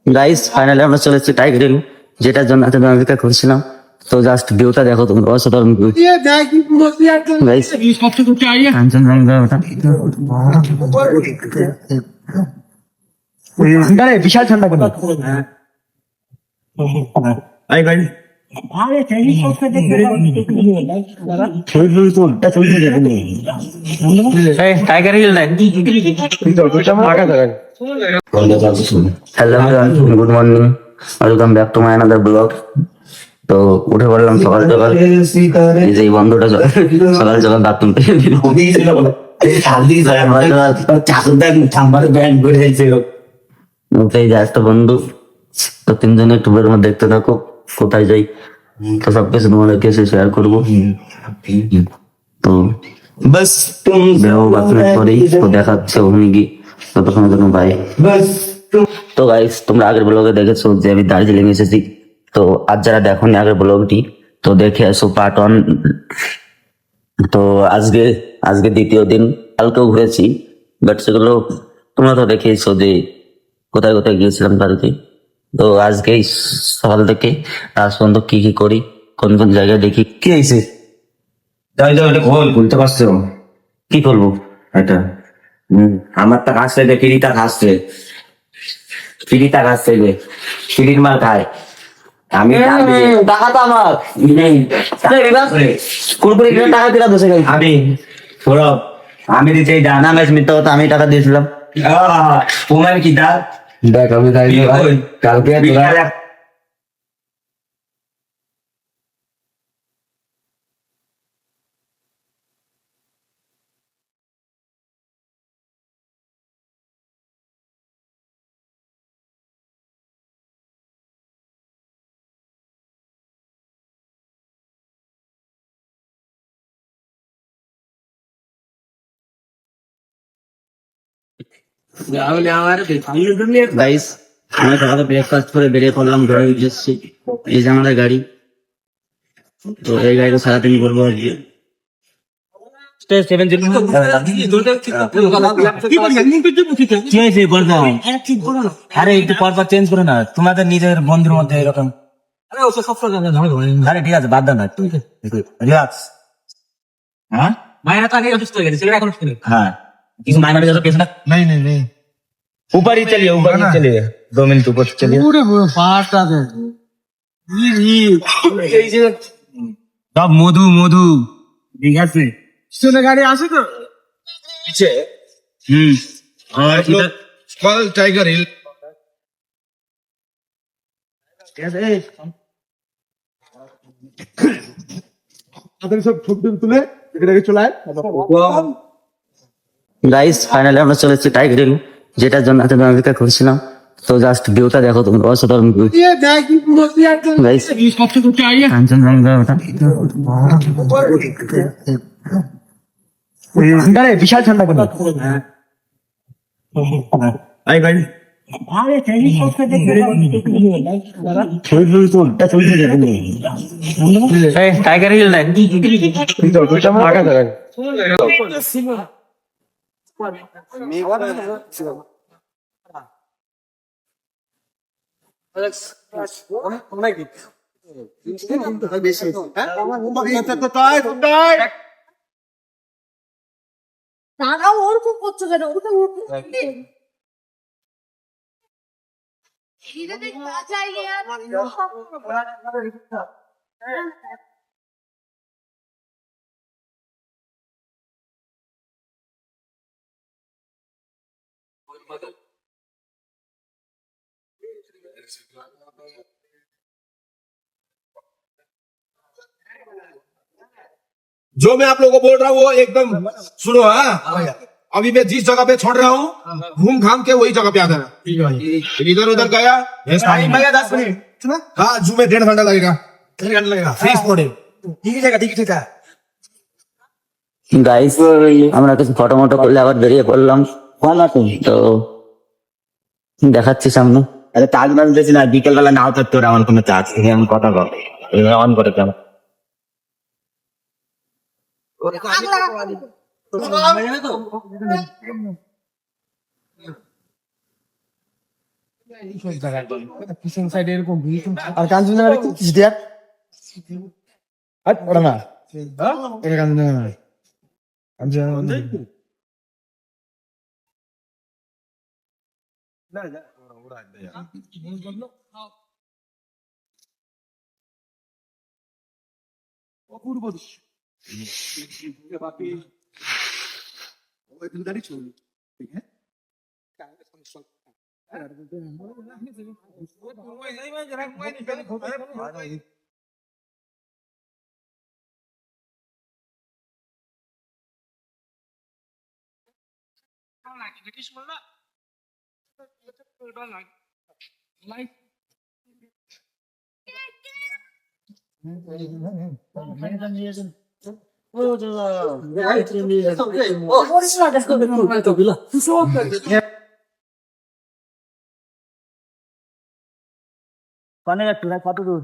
Guys finally আমরা চলে এসেছি টাইগার হিল, যেটার জন্য এতদিন অপেক্ষা করছিলাম। তো জাস্ট ভিউটা দেখো তোমরা, অসাধারণ ভিউ গাইস। কাঞ্চনজঙ্ঘা ওটা বিশাল ঠান্ডা করে টাইগার হিল নাই। Hello good morning, welcome back to my another blog. তো উঠে পড়লাম সকাল সকাল, এই যে এই বন্ধুটা সকাল সকাল বাথরুম উঠেই যায় একটা বন্ধু। তো তিনজনে একটু বের মধ্যে দেখতে থাকো কোথায় যাই, তো সবকিছু তোমাদেরকে শেয়ার করবো। তো বাস বাথরুমের পরেই তো দেখাচ্ছে ওখানে গিয়ে, ততক্ষণের জন্য বাই। তো গাইস তোমরা আগের ব্লগে দেখেছো যে আমি দার্জিলিং এসেছি। তো আজ যারা দেখোনি আগের ব্লগটি, তো দেখে আসো পার্ট 1। তো আজকে আজকে দ্বিতীয় দিন, কালকেও ঘুরেছি, বাট সেগুলো তোমরা তো দেখেইছো যে কোথায় কোথায় গিয়েছিলাম কালকে। তো আজকে সকাল থেকে আজ পর্যন্ত কি কি করি, কোন কোন জায়গায় দেখি। কি হয়েছে? যাই যাও, এটা খোল, খুলতে পারছো? কি করবো এটা আমারটা কাছে দে, ফিরিটা কাছে, ফিরিটা কাছে দে, ফিরির মাল খায়। আমি টাকা তো আমার কুরকুরি কিনে টাকা দিলাম তো সেখানে। আমি সৌরভ, আমি দিতে না ম্যাচ মিথ্যা কথা, আমি টাকা দিয়েছিলাম। প্রমাণ কি দা? দেখ আমি তাই কালকে গাইস আমরা সকালে ব্রেকফাস্ট করে বেরিয়ে পড়লাম, ঘরে এসেছি। এই যে আমাদের গাড়ি, তো এই গাড়িটা সারাদিন করবো আর কি। আরে একটু পরপর চেঞ্জ করে না, তোমাদের নিজের বন্ধুর মধ্যে এরকম। আরে ঠিক আছে, বাদ দাও না, রিল্যাক্স। হ্যাঁ हाँ किसी मायना में जैसा ना नहीं ऊपर ही चलिए, ऊपर ही चलिए, 2 मिनट ऊपर चलिए। पूरे फास्ट आते सब मधु मधु ठीक है से सुने गाड़ी आसे तो पीछे और इधर कल टाइगर हिल তাদের সব ছবি তুলে এটাকে চলায়। গাইস ফাইনালি আমরা চলে এসেছি টাইগার হিল, যেটার জন্য এতদিন অপেক্ষা করছিলাম। তো জাস্ট ভিউটা দেখো তোমরা, অসাধারণ ভিউ গাইস। কাঞ্চনজঙ্ঘা ওটা বিশাল ঠান্ডা করে आई भाई টাইগার হিল নাই। টাকা ওরকম করছো কেন? ওটা ধীরে ধীরে চাইয়ে जो मैं आप लोगों को बोल रहा हूँ वो एकदम सुनो। हाँ अभी मैं जिस जगह पे छोड़ रहा हूँ घूम घाम के वही जगह पे आ जाना। इधर उधर गया 10 मिनट। हाँ जू में 1.5 घंटा लगेगा। 1.5 घंटा लगेगा फ्री स्पॉट है। ठीक है গাইস আমরা কিছু ফটো মটো করলে আবার বেরিয়ে পড়লাম। তো দেখাচ্ছি সামনে। अरे ताज मान जैसे ना बिकल वाला नाव तक तो रावण को मैं चार्ज हम कथा करो ऑन करे क्या পিছন সাইডে এরকম আর কাঞ্চনজঙ্ঘা কিছু দেখ আর ওটা না এটা কাঞ্চনজঙ্ঘা না কাঞ্চনজঙ্ঘা অপূর্ব দৃশ্য ছবি ঠিক হ্যাঁ কত দূর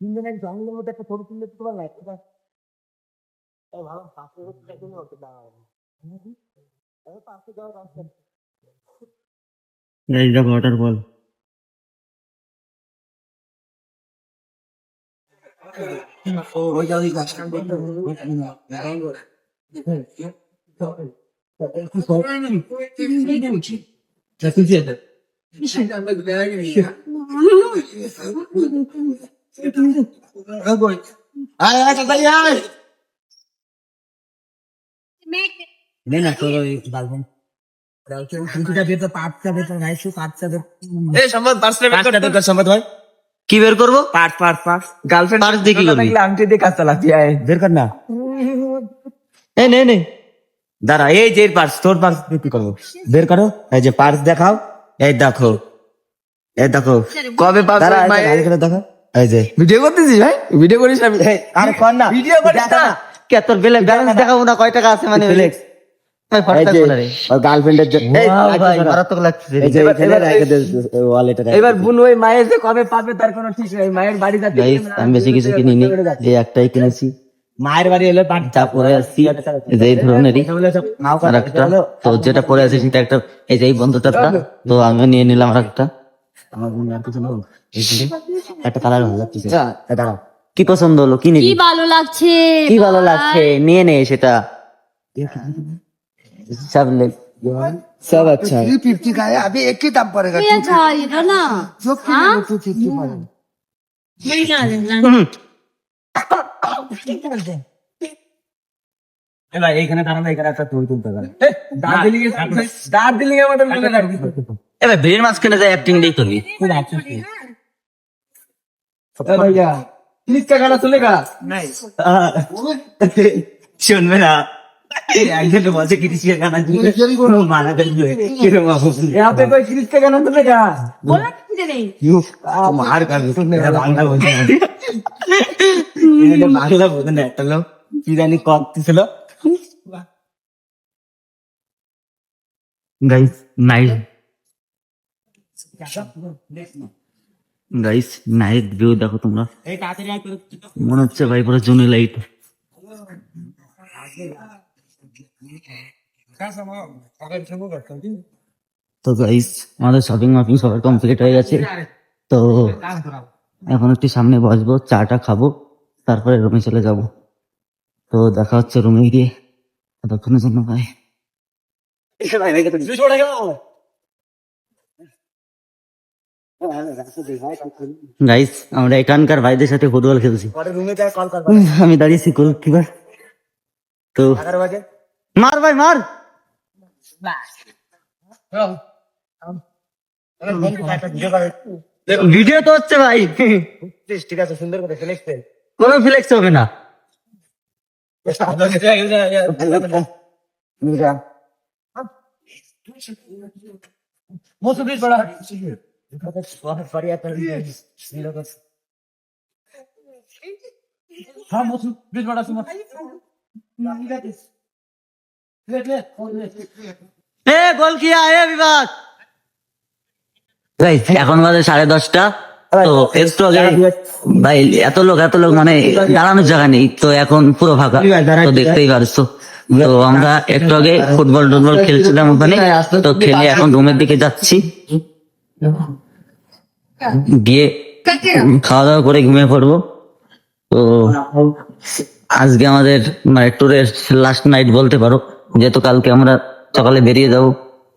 তিনজনের জঙ্গলের মধ্যে একটা ছবি তুললে তো তোমার লাগবে ভালো পাশে ওয়াটারফল মেঘ কি বের করবো? গার্লফ্রেন্ড পার্স দিয়ে কি করবি? আংটি দিয়ে কাজ চালাচ্ছি বের কর না। এই নে দাঁড়া, এই যে পার্স, তোর পার্স কি করবো? বের করো। এই যে পার্স দেখাও। এই দেখো কবে পার্স দাঁড়া, এই যে ভাই? ভালো করে দেখো। এই যে ভিডিও করতেছিস ভাই? ভিডিও করিস আমি? আরে কর না, ভিডিও করিস না? কে তোর ব্যালেন্স দেখাবো না, কয় টাকা আছে মানে ফ্লেক্স। গার্লফ্রেন্ডের জন্য মারাত্মক লাগছে। এবার বোন ওই মায়ের যে কবে পাবে তার কোনো ঠিক নেই। মায়ের বাড়ি যাচ্ছে, আমি বেশি কিছু কিনিনি, এই একটাই কিনেছি। মায়ের বাড়ি এলে যা পরে আসছি যে এই ধরনেরই আর একটা, তো যেটা পরে আছে সেটা একটা, এই যে এই বন্ধুটা, তো আমিও নিয়ে নিলাম আর একটা। আমার বোন আর কিছু নেই, একটা কালার ভালো লাগছে। দাঁড়াও, কি পছন্দ হলো? কি নিবি? কি ভালো লাগছে, কি ভালো লাগছে নিয়ে নে সেটা। সব সব আচ্ছা। अभी एक ही दाम पड़ेगा কি আছে এটা না जो हाँ? 250 पड़ेगा এবার এইখানে দাঁড়ানো, এখানে একটা তুই তুলতে পারে। দার্জিলিং এর মতন মনে রাখবি। এবার ভিড়ের মাঝখানে যাই অ্যাক্টিং দিয়ে করবি। भैया प्लीज का गाना सुनेगा? শুনবে না, একজন বলছে কৃষি গানা মানা করবে यहाँ पे कोई क्रिस का गाना सुनेगा? বলা কিছু নেই মার করবে। বাংলা বলছে না, বাংলা বলতে না, একটা লোক কি জানি করতেছিল। গাইস নাইট ভিউ দেখো তোমরা, মনে হচ্ছে ভাই পুরো জুনি লাইট। তো গাইস আমাদের শপিং মাপিং সবার কমপ্লিট হয়ে গেছে, তো এখন একটু সামনে বসবো, চাটা খাবো, তারপরে রুমে চলে যাব। তো দেখা হচ্ছে রুমে গিয়ে, ততক্ষণের জন্য ভাই। গাইস আমরা এখানকার ভাইদের সাথে ফুটবল খেলছি, আমি দাঁড়িয়েছি গোলকিপার। তো মার ভাই মার, ভিডিও তো হচ্ছে ভাই, ঠিক আছে, সুন্দর করে ফ্লেক্স দে। কোনো ফ্লেক্স হবে না। मोसू प्लीज बड़ा बहुत बढ़िया कर दिया हाँ मोसू प्लीज बड़ा सुनो এ গোল কিয়া এ বিভাগ। গাইস এখন বাজে 10:30, তো একটু আগে ভাই এত লোক মানে দাঁড়ানোর জায়গা নেই, তো এখন পুরো ফাঁকা, তো দেখতেই পারছো। তো আমরা একটু আগে ফুটবল টুটবল খেলছিলাম ওখানে, তো খেলে এখন রুমের দিকে যাচ্ছি, গিয়ে খাওয়া দাওয়া করে ঘুমিয়ে পড়বো। তো আজকে আমাদের মানে ট্যুরের লাস্ট নাইট বলতে পারো, যেহেতু কালকে আমরা সকালে বেরিয়ে যাব,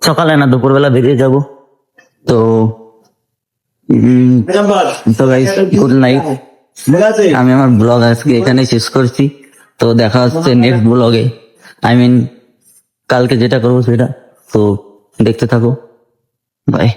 সকালে না দুপুরবেলা বেরিয়ে যাব। তো তো গাইস গুড নাইট। আমি আমার ব্লগ আজকে এখানে শেষ করছি, তো দেখা হচ্ছে নেক্সট ব্লগে, আই মিন কালকে যেটা করবো সেটা। তো দেখতে থাকো, বাই।